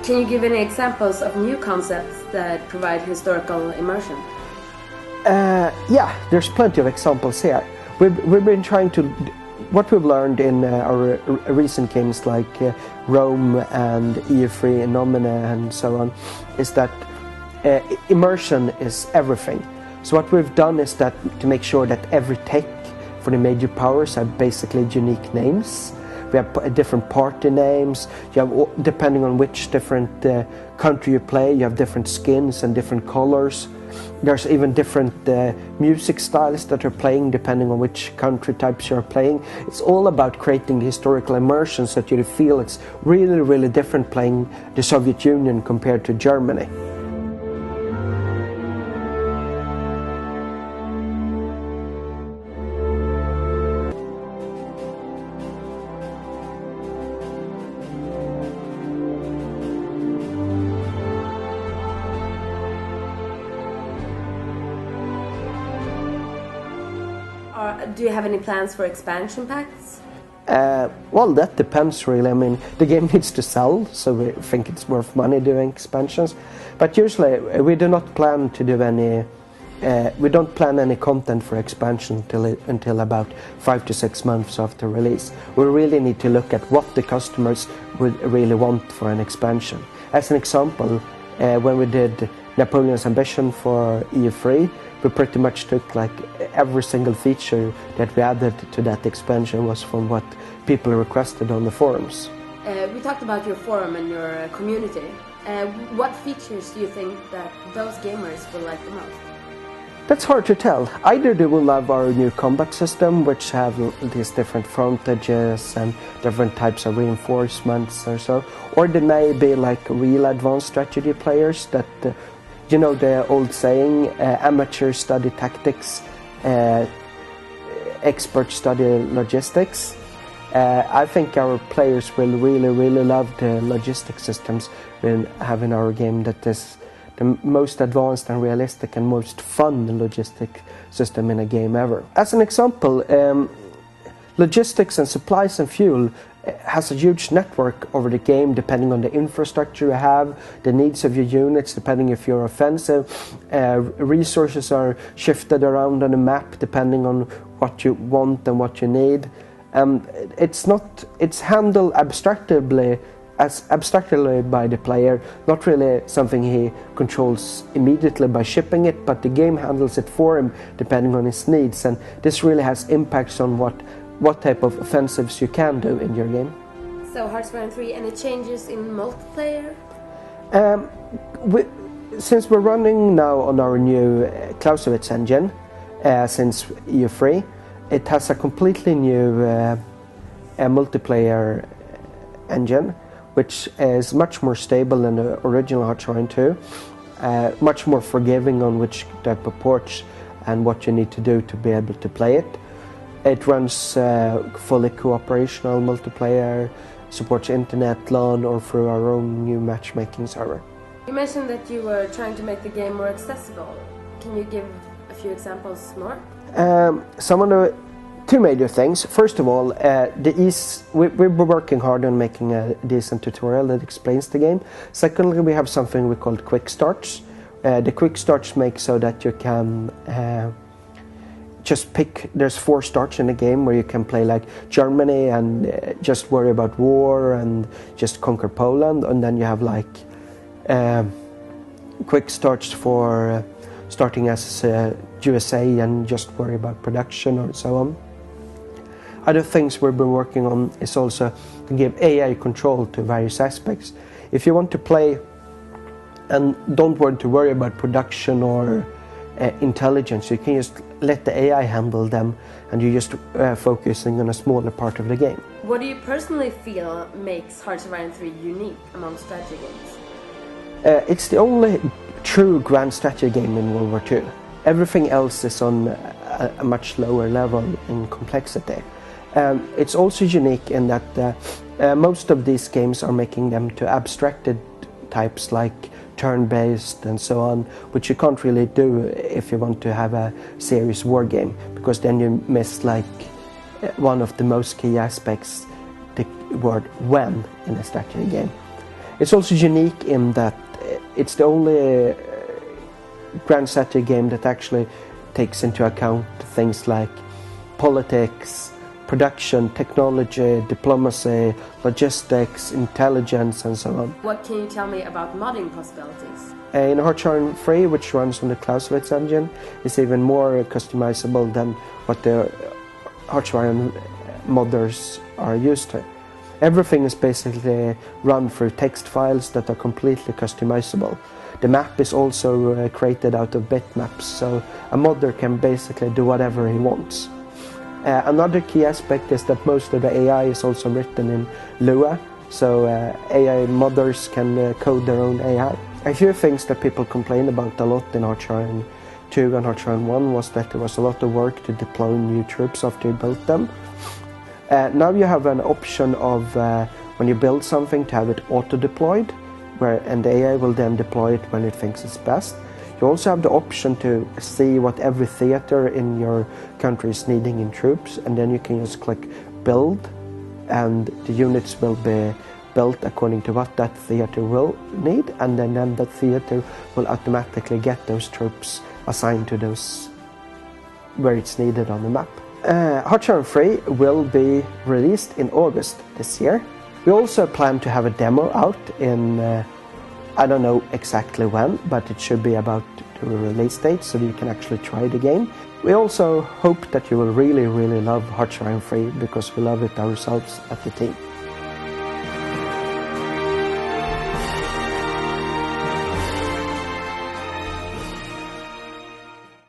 Can you give any examples of new concepts that provide historical immersion? Yeah, there's plenty of examples here. We've been trying to... What we've learned in our recent games like Rome and EU3 and Nomine and so on is that immersion is everything. So what we've done is that to make sure that every tech for the major powers have basically unique names. We have different party names. You have, depending on which different country you play, you have different skins and different colors. There's even different music styles that are playing depending on which country types you're playing. It's all about creating the historical immersion so that you feel it's really, really different playing the Soviet Union compared to Germany. Do you have any plans for expansion packs? Well, that depends really. I mean, the game needs to sell, so we think it's worth money doing expansions. But usually we do not plan to do any. We don't plan any content for expansion until about 5 to 6 months after release. We really need to look at what the customers would really want for an expansion. As an example, when we did Napoleon's Ambition for EU3, we pretty much took like every single feature that we added to that expansion was from what people requested on the forums. We talked about your forum and your community. What features do you think that those gamers will like the most? That's hard to tell. Either they will love our new combat system, which have these different frontages and different types of reinforcements or so, or they may be like real advanced strategy players that you know the old saying, amateurs study tactics, experts study logistics. I think our players will really love the logistics systems we have in our game. That is the most advanced and realistic and most fun logistic system in a game ever. As an example, logistics and supplies and fuel has a huge network over the game depending on the infrastructure you have, the needs of your units, depending if you're offensive. Resources are shifted around on the map depending on what you want and what you need. It's handled abstractly by the player, not really something he controls immediately by shipping it, but the game handles it for him depending on his needs, and this really has impacts on what type of offensives you can do in your game. So Hearts of Iron 3, any changes in multiplayer? Since we're running now on our new Clausewitz engine, since EU3, it has a completely new multiplayer engine, which is much more stable than the original Hearts of Iron 2, much more forgiving on which type of ports and what you need to do to be able to play it. It runs fully cooperational multiplayer, supports internet, LAN, or through our own new matchmaking server. You mentioned that you were trying to make the game more accessible. Can you give a few examples more? Some of the two major things. First of all, we're working hard on making a decent tutorial that explains the game. Secondly, we have something we call quick starts. The quick starts make so that you can just pick, there's 4 starts in the game where you can play like Germany and just worry about war and just conquer Poland, and then you have like quick starts for starting as USA and just worry about production or so on. Other things we've been working on is also to give AI control to various aspects. If you want to play and don't want to worry about production or intelligence, you can just let the AI handle them and you're just focusing on a smaller part of the game. What do you personally feel makes Hearts of Iron 3 unique among strategy games? It's the only true grand strategy game in World War II. Everything else is on a much lower level in complexity. It's also unique in that most of these games are making them to abstracted types like turn-based and so on, which you can't really do if you want to have a serious war game, because then you miss like one of the most key aspects, the word when, in a strategy game. It's also unique in that it's the only grand strategy game that actually takes into account things like politics, production, technology, diplomacy, logistics, intelligence, and so on. What can you tell me about modding possibilities? In Hearts 3, which runs on the Clausewitz engine, is even more customizable than what the Hearts modders are used to. Everything is basically run through text files that are completely customizable. The map is also created out of bitmaps, so a modder can basically do whatever he wants. Another key aspect is that most of the AI is also written in Lua, so AI modders can code their own AI. A few things that people complained about a lot in Hearts 2 and Hearts 1 was that there was a lot of work to deploy new troops after you built them. Now you have an option of when you build something to have it auto-deployed, and the AI will then deploy it when it thinks it's best. You also have the option to see what every theater in your country is needing in troops, and then you can just click build, and the units will be built according to what that theater will need, and then that theater will automatically get those troops assigned to those where it's needed on the map. Hearts 3 will be released in August this year. We also plan to have a demo out in, I don't know exactly when, but it should be about the release date so that you can actually try the game. We also hope that you will really love Hearts 3 because we love it ourselves at the team.